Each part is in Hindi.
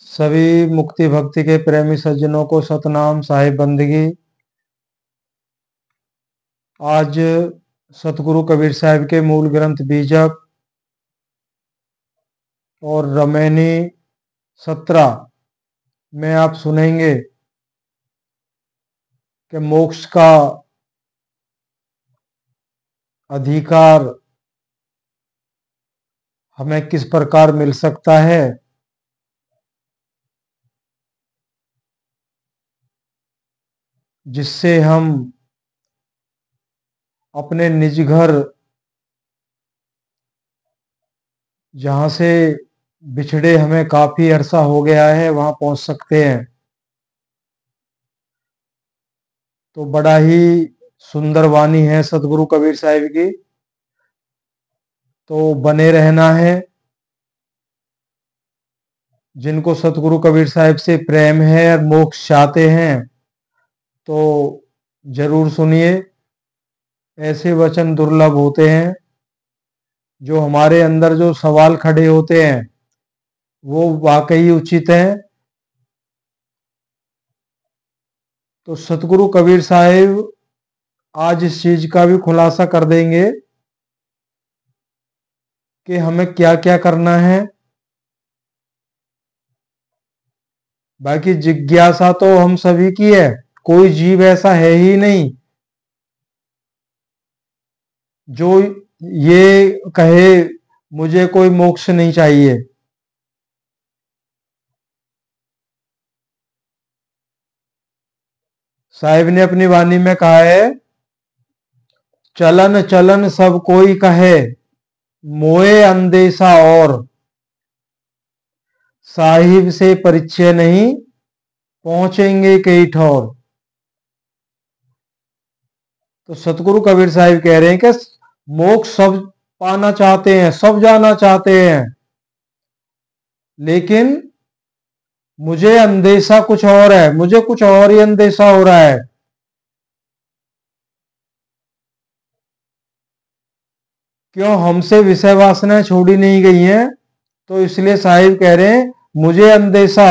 सभी मुक्ति भक्ति के प्रेमी सज्जनों को सतनाम साहिब बंदगी। आज सतगुरु कबीर साहिब के मूल ग्रंथ बीजक और रमैनी 17 में आप सुनेंगे कि मोक्ष का अधिकार हमें किस प्रकार मिल सकता है। जिससे हम अपने निज घर, जहां से बिछड़े हमें काफी अरसा हो गया है, वहां पहुंच सकते हैं। तो बड़ा ही सुंदर वाणी है सतगुरु कबीर साहिब की, तो बने रहना है। जिनको सतगुरु कबीर साहिब से प्रेम है और मोक्ष चाहते हैं तो जरूर सुनिए। ऐसे वचन दुर्लभ होते हैं। जो हमारे अंदर जो सवाल खड़े होते हैं वो वाकई उचित हैं। तो सतगुरु कबीर साहिब आज इस चीज का भी खुलासा कर देंगे कि हमें क्या क्या करना है। बाकी जिज्ञासा तो हम सभी की है, कोई जीव ऐसा है ही नहीं जो ये कहे मुझे कोई मोक्ष नहीं चाहिए। साहिब ने अपनी वाणी में कहा है, चलन चलन सब कोई कहे, मोए अंदेशा और, साहिब से परिचय नहीं, पहुंचेंगे कई ठौर। तो सतगुरु कबीर साहिब कह रहे हैं कि मोक्ष सब पाना चाहते हैं, सब जाना चाहते हैं, लेकिन मुझे अंदेशा कुछ और है, मुझे कुछ और ही अंदेशा हो रहा है। क्यों? हमसे विषय वासनाएं छोड़ी नहीं गई हैं, तो इसलिए साहिब कह रहे हैं मुझे अंदेशा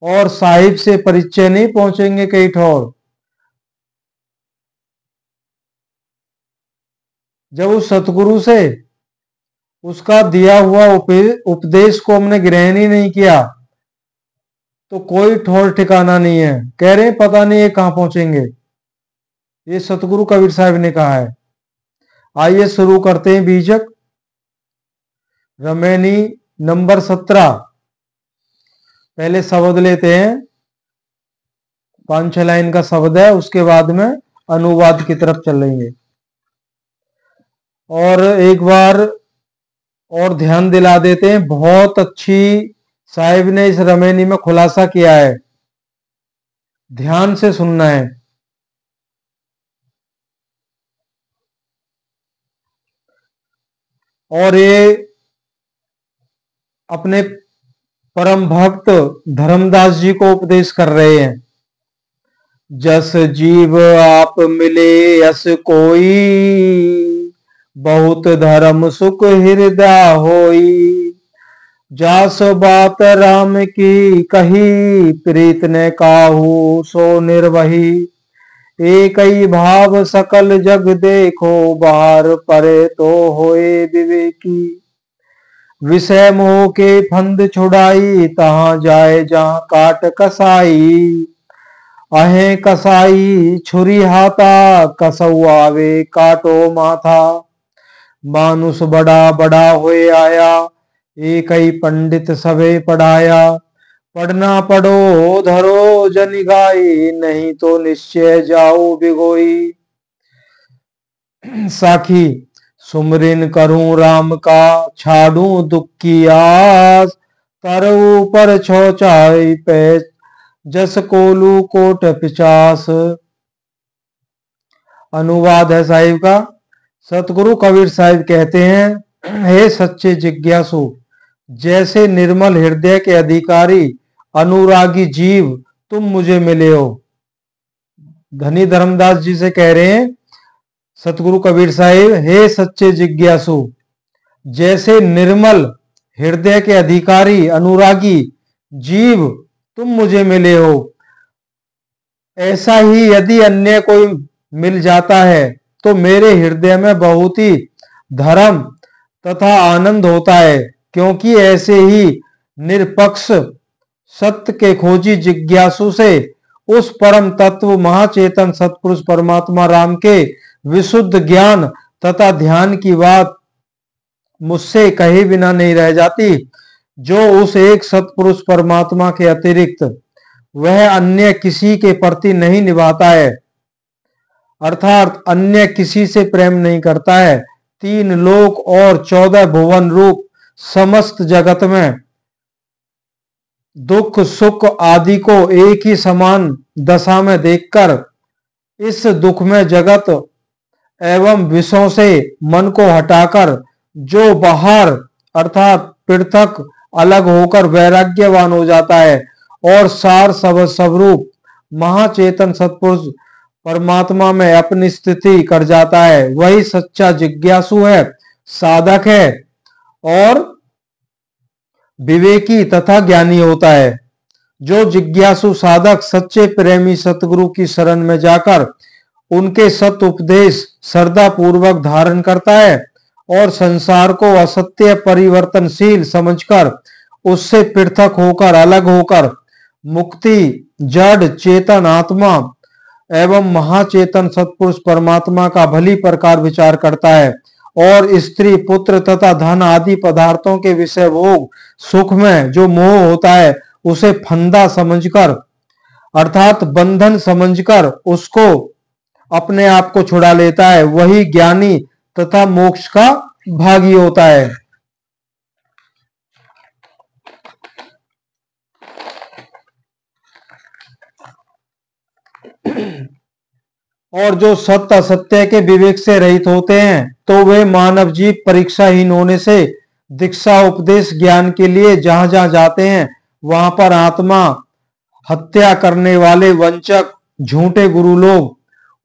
और साहिब से परिचय नहीं, पहुंचेंगे कई ठौर। जब उस सतगुरु से उसका दिया हुआ उपदेश को हमने ग्रहण ही नहीं किया तो कोई ठौर ठिकाना नहीं है। कह रहे हैं पता नहीं ये कहां पहुंचेंगे। ये सतगुरु कबीर साहिब ने कहा है। आइए शुरू करते हैं बीजक रमैनी नंबर 17। पहले शब्द लेते हैं, 5-6 लाइन का शब्द है, उसके बाद में अनुवाद की तरफ चलेंगे। और एक बार और ध्यान दिला देते हैं, बहुत अच्छी साहिब ने इस रमैनी में खुलासा किया है, ध्यान से सुनना है। और ये अपने परम भक्त धर्मदास जी को उपदेश कर रहे हैं। जस जीव आप मिले यस कोई, बहुत धर्म सुख हृदय होई। जास बात राम की कही, प्रीत ने काहू सो निर्वही। एक ही भाव सकल जग देखो, बाहर परे तो होए विवेकी। विषय मोह के फंद छुड़ाई, तहां जाए जहां काट कसाई। अहे कसाई छुरी हाथा, कसौ आवे काटो माथा। मानुष बड़ा बड़ा होए आया, एक ही पंडित सभे पढ़ाया। पढ़ना पढ़ो धरो जनि गाई, नहीं तो निश्चय जाओ बिगोई। साखी सुमरिन करूं राम का, छाड़ू दुख की आस। तरऊ पर छौचाई पे, जस कोलू कोट पिचास। अनुवाद है साहिब का। सतगुरु कबीर साहिब कहते हैं, हे सच्चे जिज्ञासु, जैसे निर्मल हृदय के अधिकारी अनुरागी जीव तुम मुझे मिले हो। धनी धर्मदास जी से कह रहे हैं सतगुरु कबीर साहिब, हे सच्चे जिज्ञासु, जैसे निर्मल हृदय के अधिकारी अनुरागी जीव तुम मुझे मिले हो। ऐसा ही यदि अन्य कोई मिल जाता है तो मेरे हृदय में बहुत ही धर्म तथा आनंद होता है, क्योंकि ऐसे ही निरपक्ष सत्य के खोजी जिज्ञासु से उस परम तत्व महाचेतन सतपुरुष परमात्मा राम के विशुद्ध ज्ञान तथा ध्यान की बात मुझसे कहे बिना नहीं रह जाती, जो उस एक सतपुरुष परमात्मा के अतिरिक्त वह अन्य किसी के प्रति नहीं निभाता है, अर्थात अन्य किसी से प्रेम नहीं करता है। 3 लोक और 14 भुवन रूप समस्त जगत में दुख सुख आदि को एक ही समान दशा में देखकर इस दुख में जगत एवं विषयों से मन को हटाकर जो बाहर अर्थात पृथक अलग होकर वैराग्यवान हो जाता है और सार स्वरूप महाचेतन सतपुरुष परमात्मा में अपनी स्थिति कर जाता है, वही सच्चा जिज्ञासु है, साधक है और विवेकी तथा ज्ञानी होता है। जो जिज्ञासु साधक सच्चे प्रेमी सतगुरु की शरण में जाकर उनके सत उपदेश श्रद्धा पूर्वक धारण करता है और संसार को असत्य परिवर्तनशील समझकर उससे पृथक होकर अलग होकर मुक्ति जड़ चेतन आत्मा एवं महाचेतन सतपुरुष परमात्मा का भली प्रकार विचार करता है और स्त्री पुत्र तथा धन आदि पदार्थों के विषय भोग सुख में जो मोह होता है उसे फंदा समझकर अर्थात बंधन समझकर उसको अपने आप को छुड़ा लेता है, वही ज्ञानी तथा मोक्ष का भागी होता है। और जो सत्य असत्य के विवेक से रहित होते हैं तो वे मानव जीव परीक्षाहीन होने से दीक्षा उपदेश ज्ञान के लिए जहां जहां जाते हैं वहां पर आत्मा हत्या करने वाले वंचक झूठे गुरु लोग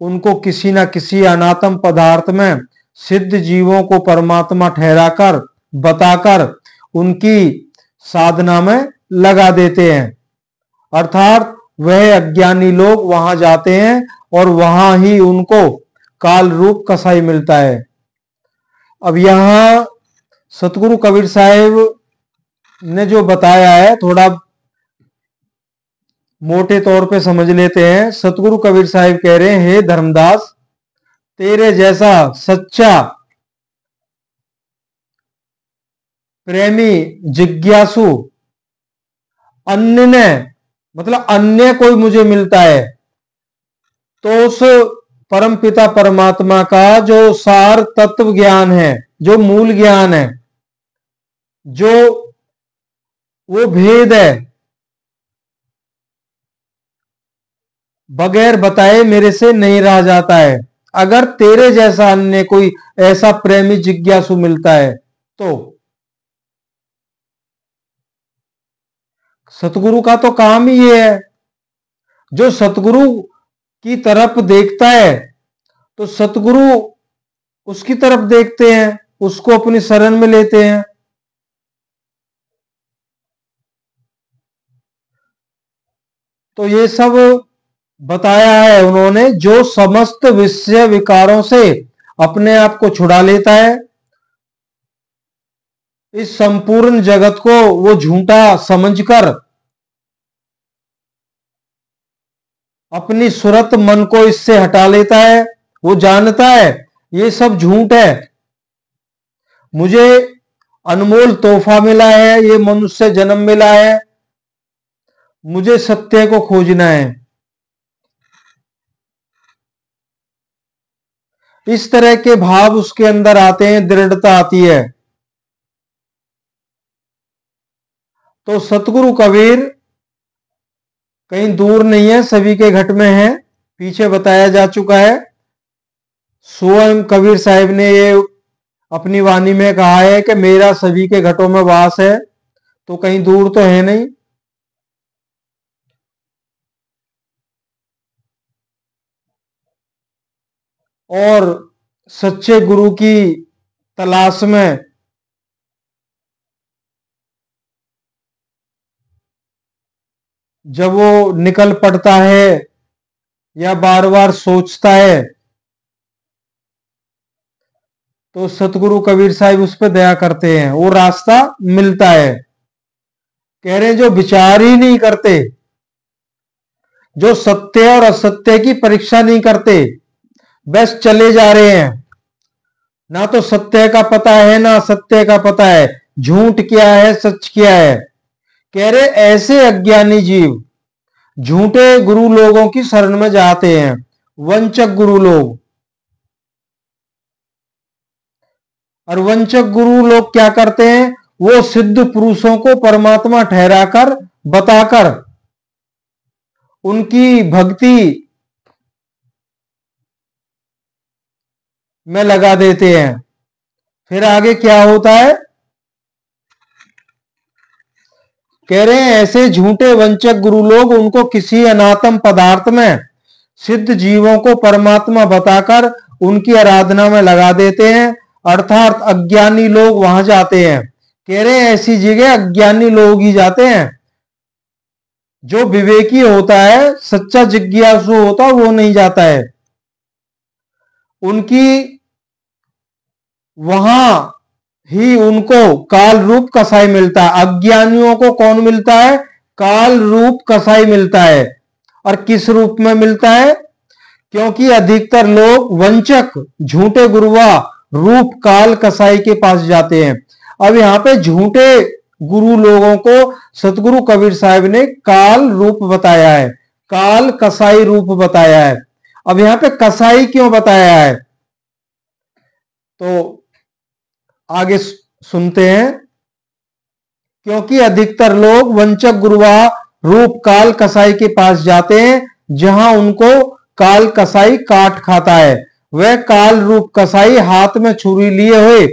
उनको किसी न किसी अनात्म पदार्थ में सिद्ध जीवों को परमात्मा ठहराकर बताकर उनकी साधना में लगा देते हैं, अर्थात वह अज्ञानी लोग वहां जाते हैं और वहां ही उनको काल रूप कसाई मिलता है। अब यहां सतगुरु कबीर साहिब ने जो बताया है थोड़ा मोटे तौर पे समझ लेते हैं। सतगुरु कबीर साहिब कह रहे हैं, हे धर्मदास, तेरे जैसा सच्चा प्रेमी जिज्ञासु अन्य ने मतलब अन्य कोई मुझे मिलता है तो उस परम पिता परमात्मा का जो सार तत्व ज्ञान है, जो मूल ज्ञान है, जो वो भेद है, बगैर बताए मेरे से नहीं रहा जाता है। अगर तेरे जैसा अन्य कोई ऐसा प्रेमी जिज्ञासु मिलता है तो सतगुरु का तो काम ही ये है, जो सतगुरु की तरफ देखता है तो सतगुरु उसकी तरफ देखते हैं, उसको अपनी शरण में लेते हैं। तो ये सब बताया है उन्होंने, जो समस्त विषय विकारों से अपने आप को छुड़ा लेता है, इस संपूर्ण जगत को वो झूठा समझकर अपनी सुरत मन को इससे हटा लेता है। वो जानता है ये सब झूठ है, मुझे अनमोल तोहफा मिला है, ये मनुष्य जन्म मिला है, मुझे सत्य को खोजना है। इस तरह के भाव उसके अंदर आते हैं, दृढ़ता आती है। तो सतगुरु कबीर कहीं दूर नहीं है, सभी के घट में है, पीछे बताया जा चुका है। स्वयं कबीर साहिब ने ये अपनी वाणी में कहा है कि मेरा सभी के घटों में वास है, तो कहीं दूर तो है नहीं। और सच्चे गुरु की तलाश में जब वो निकल पड़ता है या बार बार सोचता है, तो सतगुरु कबीर साहिब उस पर दया करते हैं, वो रास्ता मिलता है। कह रहे हैं जो विचार ही नहीं करते, जो सत्य और असत्य की परीक्षा नहीं करते, बस चले जा रहे हैं, ना तो सत्य का पता है ना असत्य का पता है, झूठ क्या है सच क्या है। कह रहे ऐसे अज्ञानी जीव झूठे गुरु लोगों की शरण में जाते हैं, वंचक गुरु लोग। और वंचक गुरु लोग क्या करते हैं, वो सिद्ध पुरुषों को परमात्मा ठहराकर बताकर उनकी भक्ति में लगा देते हैं। फिर आगे क्या होता है, कह रहे हैं ऐसे झूठे वंचक गुरु लोग उनको किसी अनात्म पदार्थ में सिद्ध जीवों को परमात्मा बताकर उनकी आराधना में लगा देते हैं, अर्थात अज्ञानी लोग वहां जाते हैं। कह रहे हैं ऐसी जगह अज्ञानी लोग ही जाते हैं, जो विवेकी होता है, सच्चा जिज्ञासु होता है, वो नहीं जाता है। उनकी वहां ही उनको काल रूप कसाई मिलता है। अज्ञानियों को कौन मिलता है, काल रूप कसाई मिलता है। और किस रूप में मिलता है, क्योंकि अधिकतर लोग वंचक झूठे गुरुआ रूप काल कसाई के पास जाते हैं। अब यहां पे झूठे गुरु लोगों को सतगुरु कबीर साहब ने काल रूप बताया है, काल कसाई रूप बताया है। अब यहां पे कसाई क्यों बताया है, तो आगे सुनते हैं। क्योंकि अधिकतर लोग वंचक गुरुआ रूप काल कसाई के पास जाते हैं, जहां उनको काल कसाई काट खाता है। वह काल रूप कसाई हाथ में छुरी लिए हुए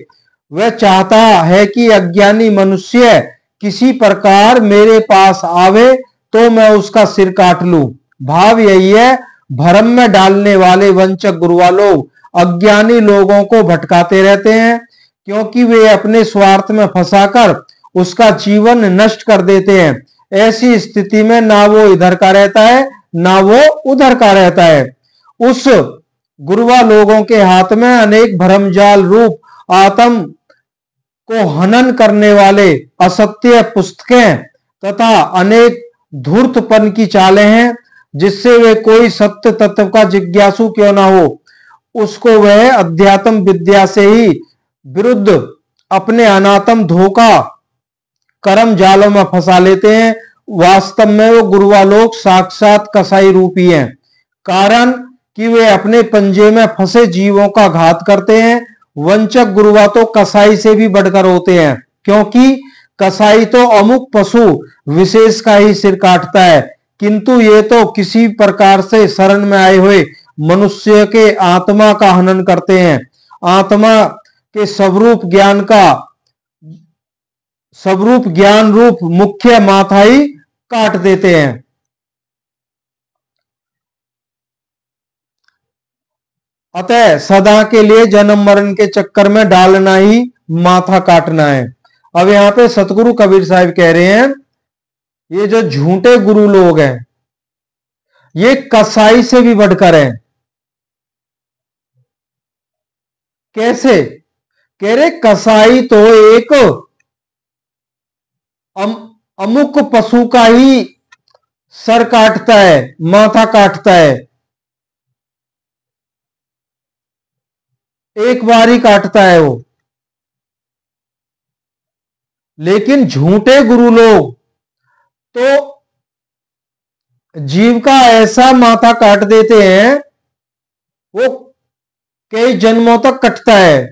वह चाहता है कि अज्ञानी मनुष्य किसी प्रकार मेरे पास आवे तो मैं उसका सिर काट लूं। भाव यही है, भ्रम में डालने वाले वंचक गुरुआ लोग अज्ञानी लोगों को भटकाते रहते हैं, क्योंकि वे अपने स्वार्थ में फंसाकर उसका जीवन नष्ट कर देते हैं। ऐसी स्थिति में ना वो इधर का रहता है ना वो उधर का रहता है। उस गुरुआ लोगों के हाथ में अनेक भ्रमजाल रूप आत्म को हनन करने वाले असत्य पुस्तकें तथा अनेक धूर्तपन की चालें हैं, जिससे वे कोई सत्य तत्व का जिज्ञासु क्यों ना हो, उसको वह अध्यात्म विद्या से ही विरुद्ध अपने अनात्म धोखा कर्म जालों में फंसा लेते हैं। वास्तव में वो गुरुआ लोग साक्षात कसाई रूपी हैं, कारण कि वे अपने पंजे में फंसे जीवों का घात करते हैं। वंचक गुरुआ तो कसाई से भी बढ़कर होते हैं, क्योंकि कसाई तो अमुक पशु विशेष का ही सिर काटता है, किंतु ये तो किसी प्रकार से शरण में आए हुए मनुष्य के आत्मा का हनन करते हैं। आत्मा के स्वरूप ज्ञान रूप मुख्य माथा ही काट देते हैं। अतः सदा के लिए जन्म मरण के चक्कर में डालना ही माथा काटना है। अब यहां पे सतगुरु कबीर साहब कह रहे हैं, ये जो झूठे गुरु लोग हैं ये कसाई से भी बढ़कर हैं। कैसे, कह रहे कसाई तो एक अमुक पशु का ही सर काटता है, माथा काटता है, एक बार ही काटता है वो। लेकिन झूठे गुरु लोग तो जीव का ऐसा माथा काट देते हैं, वो कई जन्मों तक कटता है।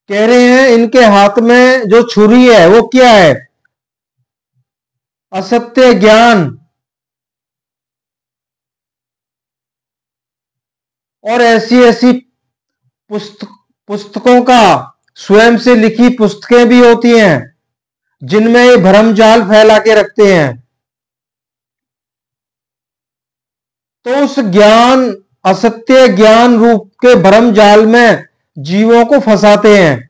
कह रहे हैं इनके हाथ में जो छुरी है वो क्या है, असत्य ज्ञान और ऐसी ऐसी पुस्तकों का, स्वयं से लिखी पुस्तकें भी होती हैं जिनमें ये भ्रमजाल फैला के रखते हैं। तो उस ज्ञान, असत्य ज्ञान रूप के भ्रमजाल में जीवों को फंसाते हैं।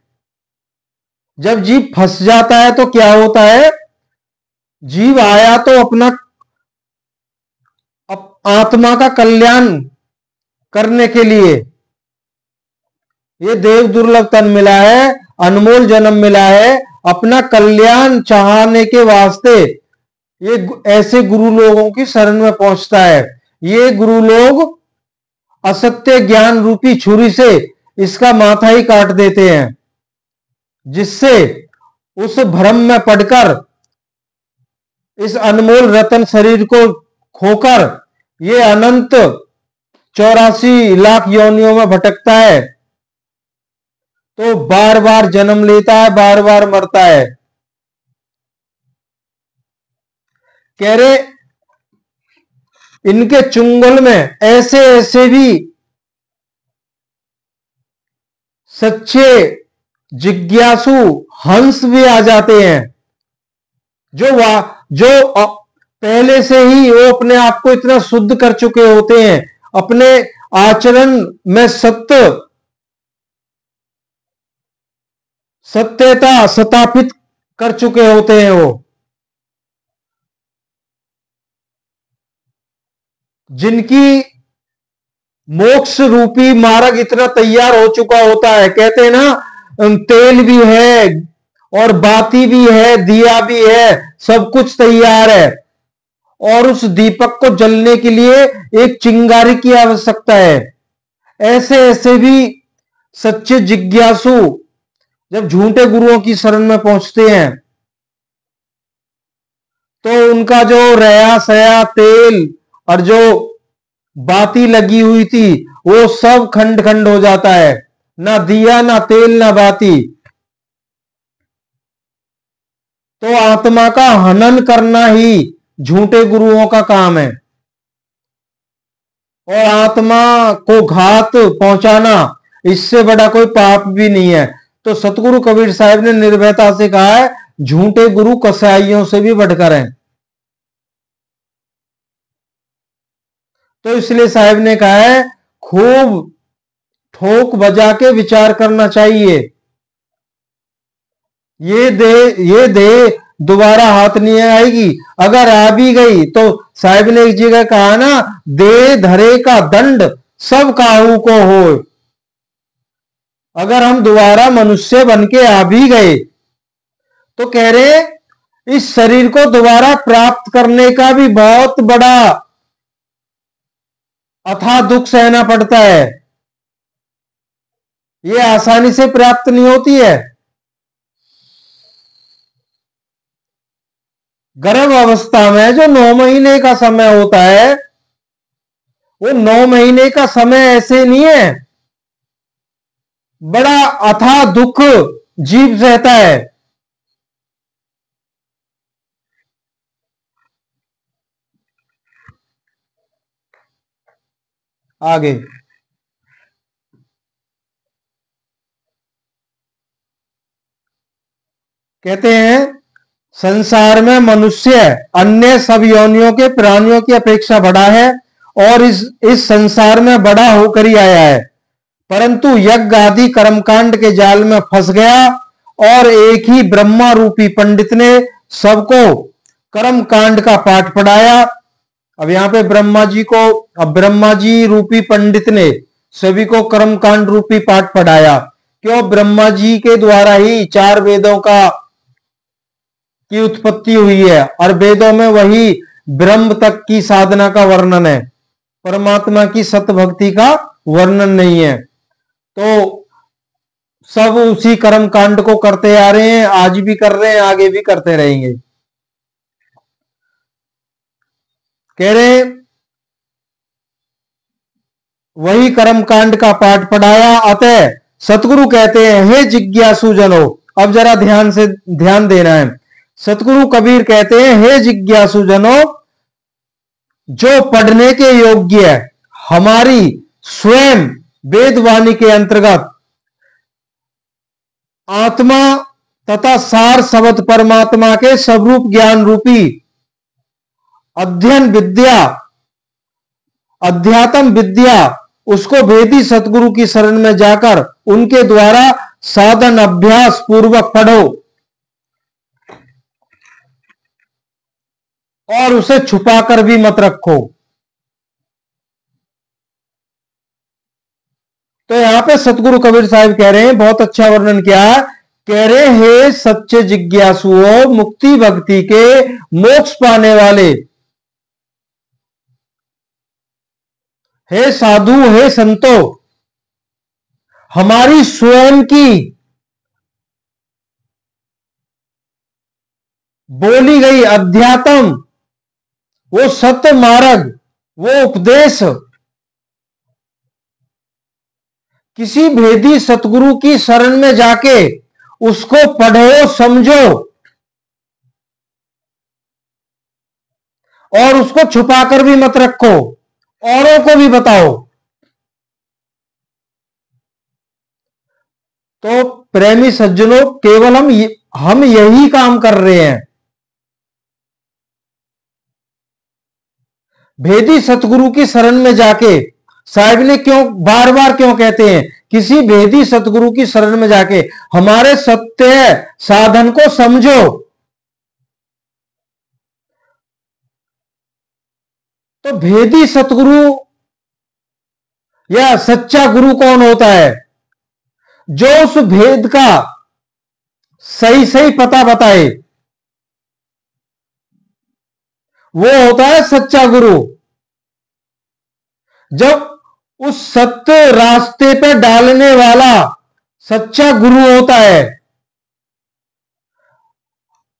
जब जीव फंस जाता है तो क्या होता है, जीव आया तो अपना आत्मा का कल्याण करने के लिए, ये देव दुर्लभ तन मिला है, अनमोल जन्म मिला है, अपना कल्याण चाहने के वास्ते ये ऐसे गुरु लोगों की शरण में पहुंचता है। ये गुरु लोग असत्य ज्ञान रूपी छुरी से इसका माथा ही काट देते हैं, जिससे उस भ्रम में पड़कर इस अनमोल रतन शरीर को खोकर ये अनंत 84 लाख योनियों में भटकता है, तो बार बार जन्म लेता है, बार बार मरता है। कह रहे इनके चुंगल में ऐसे ऐसे भी सच्चे जिज्ञासु हंस भी आ जाते हैं, जो पहले से ही वो अपने आप को इतना शुद्ध कर चुके होते हैं, अपने आचरण में सत्यता स्थापित कर चुके होते हैं। वो जिनकी मोक्ष रूपी मार्ग इतना तैयार हो चुका होता है, कहते हैं ना तेल भी है और बाती भी है, दिया भी है, सब कुछ तैयार है, और उस दीपक को जलने के लिए एक चिंगारी की आवश्यकता है। ऐसे ऐसे भी सच्चे जिज्ञासु जब झूठे गुरुओं की शरण में पहुंचते हैं तो उनका जो रया सया तेल और जो बाती लगी हुई थी वो सब खंड खंड हो जाता है, ना दिया ना तेल ना बाती। तो आत्मा का हनन करना ही झूठे गुरुओं का काम है, और आत्मा को घात पहुंचाना इससे बड़ा कोई पाप भी नहीं है। तो सतगुरु कबीर साहब ने निर्भयता से कहा है, झूठे गुरु कसाईयों से भी बढ़कर हैं। तो इसलिए साहब ने कहा है, खूब ठोक बजा के विचार करना चाहिए। ये दे दोबारा हाथ नहीं आएगी, अगर आ भी गई तो साहब ने एक जगह कहा ना, दे धरे का दंड सब काहू को हो। अगर हम दोबारा मनुष्य बन के आ भी गए तो कह रहे इस शरीर को दोबारा प्राप्त करने का भी बहुत बड़ा अथाह दुख सहना पड़ता है, ये आसानी से प्राप्त नहीं होती है। गर्भ अवस्था में जो 9 महीने का समय होता है, वो 9 महीने का समय ऐसे नहीं है, बड़ा अथाह दुख जीव सहता है। आगे कहते हैं, संसार में मनुष्य अन्य सब योनियों के प्राणियों की अपेक्षा बड़ा है और इस संसार में बड़ा होकर ही आया है, परंतु यज्ञ आदि कर्मकांड के जाल में फंस गया और एक ही ब्रह्मा रूपी पंडित ने सबको कर्मकांड का पाठ पढ़ाया। अब यहां पे ब्रह्मा जी रूपी पंडित ने सभी को कर्मकांड रूपी पाठ पढ़ाया। क्यों? ब्रह्मा जी के द्वारा ही 4 वेदों की उत्पत्ति हुई है, और वेदों में वही ब्रह्म तक की साधना का वर्णन है, परमात्मा की सत भक्ति का वर्णन नहीं है। तो सब उसी कर्म कांड को करते आ रहे हैं, आज भी कर रहे हैं, आगे भी करते रहेंगे। कह रहे वही कर्म कांड का पाठ पढ़ाया। अतः सतगुरु कहते हैं, हे जिज्ञासु जनो, अब जरा ध्यान देना है। सतगुरु कबीर कहते हैं, हे जिज्ञासु जनो, जो पढ़ने के योग्य है हमारी स्वयं वेदवाणी के अंतर्गत आत्मा तथा सार शब्द परमात्मा के स्वरूप ज्ञान रूपी अध्यात्म विद्या उसको वेदी सतगुरु की शरण में जाकर उनके द्वारा साधन अभ्यास पूर्वक पढ़ो और उसे छुपाकर भी मत रखो। तो यहां पे सतगुरु कबीर साहब कह रहे हैं, बहुत अच्छा वर्णन किया, कह रहे हे सच्चे जिज्ञासुओं, मुक्ति भक्ति के मोक्ष पाने वाले, हे साधु, हे संतो, हमारी स्वयं की बोली गई अध्यात्म, वो सत्य मार्ग, वो उपदेश किसी भेदी सतगुरु की शरण में जाके उसको पढ़ो, समझो और उसको छुपाकर भी मत रखो, औरों को भी बताओ। तो प्रेमी सज्जनों, केवल हम यही काम कर रहे हैं। भेदी सतगुरु की शरण में जाके, साहब ने क्यों बार बार क्यों कहते हैं, किसी भेदी सतगुरु की शरण में जाके हमारे सत्य साधन को समझो। तो भेदी सतगुरु या सच्चा गुरु कौन होता है? जो उस भेद का सही सही पता बताए, वो होता है सच्चा गुरु। जब उस सत्य रास्ते पे डालने वाला सच्चा गुरु होता है,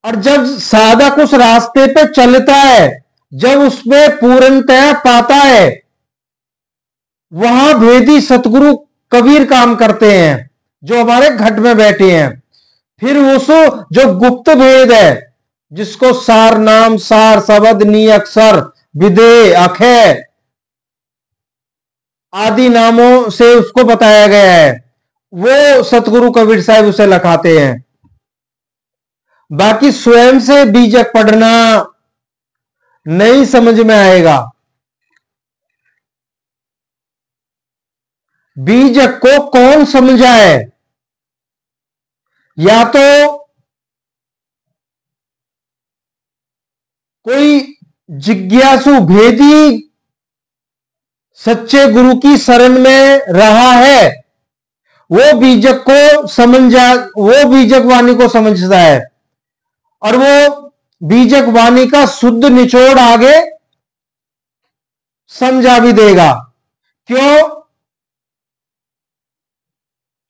और जब साधक उस रास्ते पे चलता है, जब उसमें पूर्णतया पाता है, वहां भेदी सतगुरु कबीर काम करते हैं, जो हमारे घट में बैठे हैं। फिर उस जो गुप्त भेद है, जिसको सार नाम, सार शब्द, नी अक्षर, विदे, अखय आदि नामों से उसको बताया गया है, वो सतगुरु कबीर साहब उसे लखाते हैं। बाकी स्वयं से बीजक पढ़ना नहीं समझ में आएगा। बीजक को कौन समझाए? या तो कोई जिज्ञासु भेदी सच्चे गुरु की शरण में रहा है, वो बीजक को वो बीजक वाणी को समझता है, और वो बीजक वाणी का शुद्ध निचोड़ आगे समझा भी देगा। क्यों?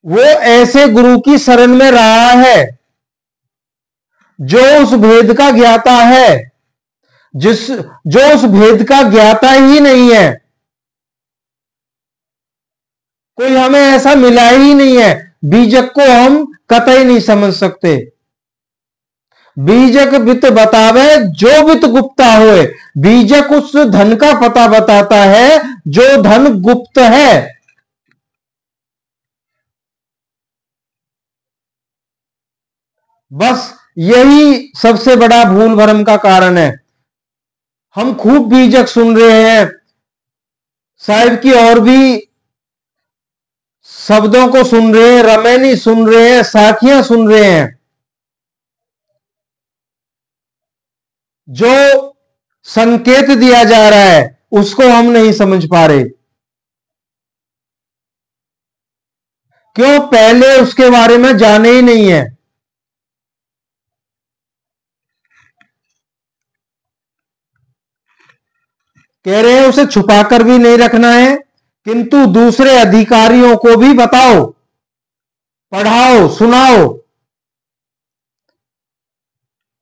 वो ऐसे गुरु की शरण में रहा है जो उस भेद का ज्ञाता है। जो उस भेद का ज्ञाता ही नहीं है, कोई हमें ऐसा मिला ही नहीं है, बीजक को हम कतई नहीं समझ सकते। बीजक वित बतावे जो वित गुप्ता होए, बीजक उस धन का पता बताता है जो धन गुप्त है। बस यही सबसे बड़ा भूल भ्रम का कारण है। हम खूब बीजक सुन रहे हैं, साहिब की और भी शब्दों को सुन रहे हैं, रमैनी सुन रहे हैं, साखियां सुन रहे हैं, जो संकेत दिया जा रहा है उसको हम नहीं समझ पा रहे। क्यों? पहले उसके बारे में जाने ही नहीं है। कह रहे हैं उसे छुपाकर भी नहीं रखना है, किंतु दूसरे अधिकारियों को भी बताओ, पढ़ाओ, सुनाओ,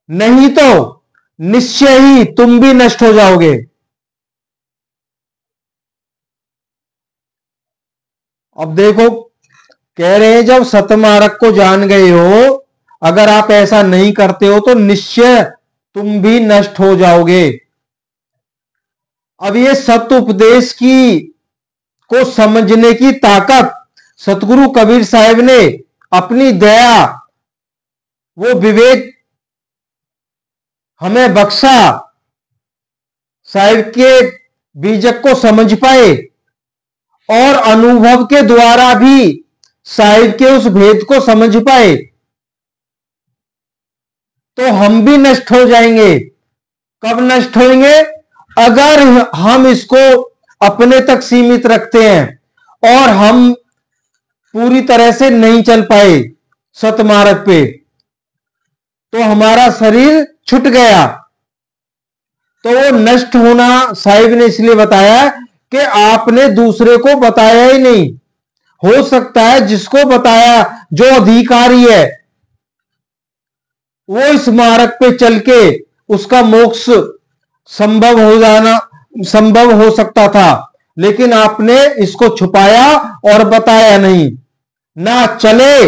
नहीं तो निश्चय ही तुम भी नष्ट हो जाओगे। अब देखो, कह रहे हैं जब सतमार्ग को जान गए हो, अगर आप ऐसा नहीं करते हो तो निश्चय तुम भी नष्ट हो जाओगे। अब ये सत्य उपदेश की को समझने की ताकत सतगुरु कबीर साहब ने अपनी दया, वो विवेक हमें बख्शा, साहिब के बीजक को समझ पाए और अनुभव के द्वारा भी साहिब के उस भेद को समझ पाए तो हम भी नष्ट हो जाएंगे। कब नष्ट होंगे? अगर हम इसको अपने तक सीमित रखते हैं और हम पूरी तरह से नहीं चल पाए सतमार्ग पे, तो हमारा शरीर छूट गया, तो वो नष्ट होना साहिब ने इसलिए बताया कि आपने दूसरे को बताया ही नहीं। हो सकता है जिसको बताया, जो अधिकारी है, वो इस मार्ग पे चल के उसका मोक्ष संभव हो सकता था, लेकिन आपने इसको छुपाया और बताया नहीं, ना चले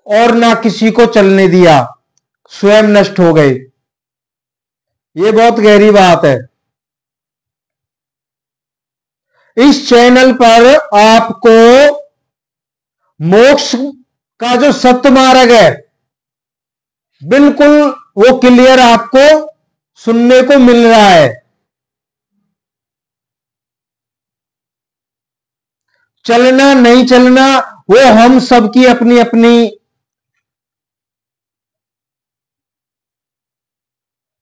और ना किसी को चलने दिया, स्वयं नष्ट हो गए। ये बहुत गहरी बात है। इस चैनल पर आपको मोक्ष का जो सत्य मार्ग है, बिल्कुल वो क्लियर आपको सुनने को मिल रहा है। चलना नहीं चलना वो हम सबकी अपनी अपनी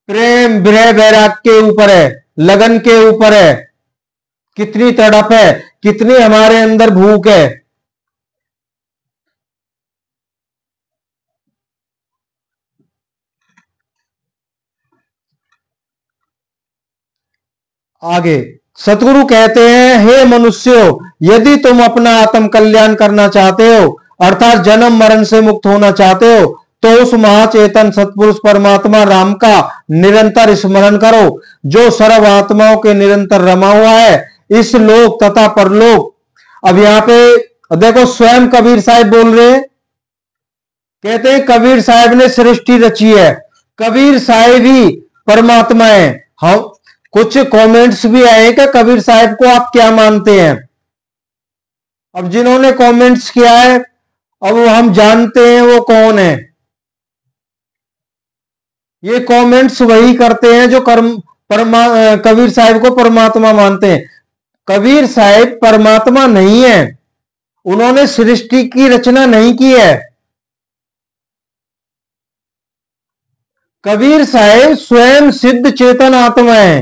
प्रेम विरह वैराग के ऊपर है, लगन के ऊपर है, कितनी तड़प है, कितनी हमारे अंदर भूख है। आगे सतगुरु कहते हैं, हे मनुष्यों, यदि तुम अपना आत्म कल्याण करना चाहते हो, अर्थात जन्म मरण से मुक्त होना चाहते हो, तो उस महाचेतन सतपुरुष परमात्मा राम का निरंतर स्मरण करो, जो सर्व आत्माओं के निरंतर रमा हुआ है, इस लोक तथा परलोक। अब यहां पे देखो, स्वयं कबीर साहब बोल रहे हैं, कहते हैं कबीर साहब ने सृष्टि रची है, कबीर साहब ही परमात्मा है। हम कुछ कमेंट्स भी आए कि कबीर साहब को आप क्या मानते हैं। अब जिन्होंने कमेंट्स किया है, अब हम जानते हैं वो कौन है। ये कमेंट्स वही करते हैं जो कबीर साहब को परमात्मा मानते हैं। कबीर साहब परमात्मा नहीं है, उन्होंने सृष्टि की रचना नहीं की है। कबीर साहब स्वयं सिद्ध चेतन आत्मा है।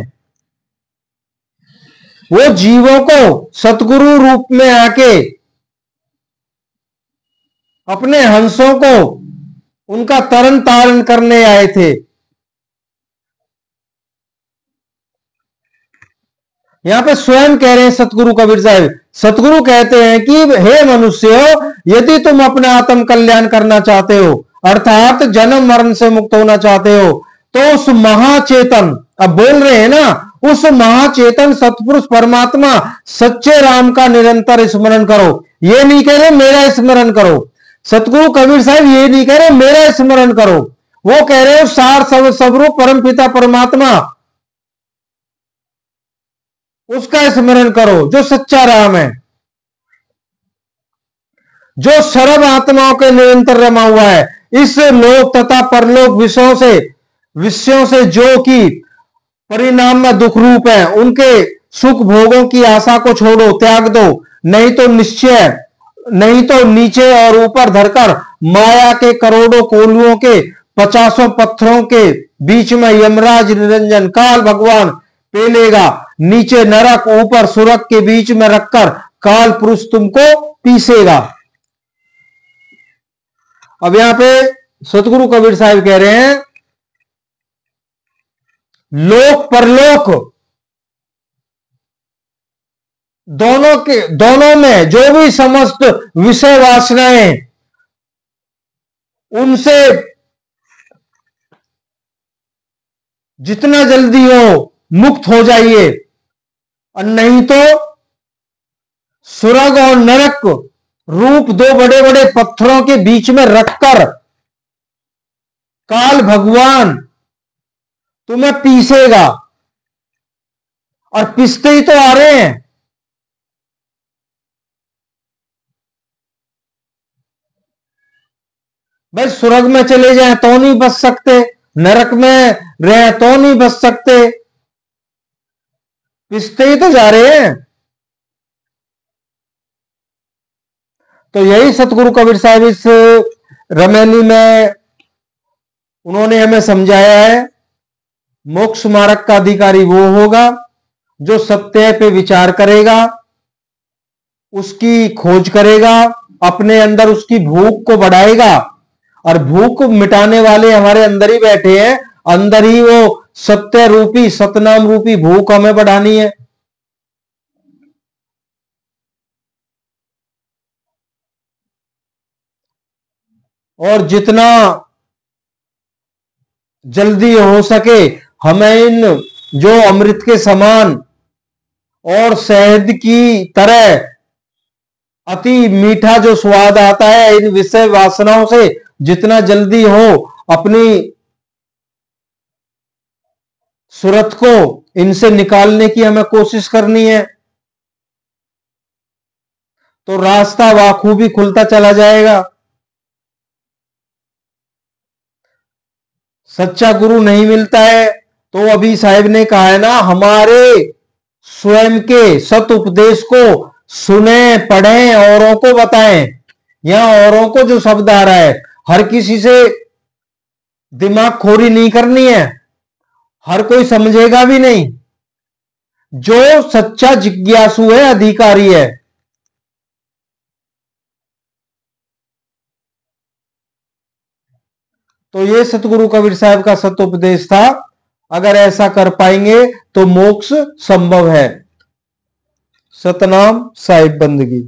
वो जीवों को सतगुरु रूप में आके अपने हंसों को उनका तरन तारण करने आए थे। यहां पे स्वयं कह रहे हैं सतगुरु कबीर साहब, सतगुरु कहते हैं कि हे मनुष्य, यदि तुम अपना आत्म कल्याण करना चाहते हो, अर्थात जन्म मरण से मुक्त होना चाहते हो, तो उस महाचेतन, अब बोल रहे हैं ना, उस महाचेतन सतपुरुष परमात्मा सच्चे राम का निरंतर स्मरण करो। ये नहीं कह रहे मेरा स्मरण करो, सतगुरु कबीर साहब ये नहीं कह रहे मेरा स्मरण करो, वो कह रहे हो सार स्वरूप परम पिता परमात्मा, उसका स्मरण करो जो सच्चा राम है, जो सर्व आत्माओं के निरंतर रमा हुआ है। इस लोक तथा परलोक विषयों से जो कि परिणाम में दुख रूप है, उनके सुख भोगों की आशा को छोड़ो, त्याग दो, नहीं तो नीचे और ऊपर धरकर माया के करोड़ों कोलुओं के 50 पत्थरों के बीच में यमराज निरंजन काल भगवान पेलेगा। नीचे नरक, ऊपर सुरक के बीच में रखकर काल पुरुष तुमको पीसेगा। अब यहां पे सतगुरु कबीर साहब कह रहे हैं, लोक परलोक दोनों में जो भी समस्त विषय वासनाएं, उनसे जितना जल्दी हो मुक्त हो जाइए, और नहीं तो स्वर्ग और नरक रूप दो बड़े बड़े पत्थरों के बीच में रखकर काल भगवान तुम्हें पीसेगा। और पीसते ही तो आ रहे हैं। भाई स्वर्ग में चले जाएं तो नहीं बच सकते, नरक में रहे तो नहीं बच सकते, पिसते ही तो जा रहे हैं। तो यही सतगुरु कबीर साहब इस रमैली में उन्होंने हमें समझाया है। मोक्ष मार्ग का अधिकारी वो होगा जो सत्य पे विचार करेगा, उसकी खोज करेगा, अपने अंदर उसकी भूख को बढ़ाएगा। और भूख मिटाने वाले हमारे अंदर ही बैठे हैं, अंदर ही वो सत्य रूपी सतनाम रूपी भूख हमें बढ़ानी है। और जितना जल्दी हो सके हमें इन जो अमृत के समान और शहद की तरह अति मीठा जो स्वाद आता है इन विषय वासनाओं से, जितना जल्दी हो अपनी सूरत को इनसे निकालने की हमें कोशिश करनी है। तो रास्ता बाखूबी खुलता चला जाएगा। सच्चा गुरु नहीं मिलता है तो अभी साहब ने कहा है ना, हमारे स्वयं के सत उपदेश को सुने, पढ़ें, औरों को बताएं। यहां औरों को जो शब्द आ रहा है, हर किसी से दिमाग खोरी नहीं करनी है, हर कोई समझेगा भी नहीं। जो सच्चा जिज्ञासु है, अधिकारी है, तो ये सतगुरु कबीर साहब का सतोपदेश था। अगर ऐसा कर पाएंगे तो मोक्ष संभव है। सतनाम साहिब बंदगी।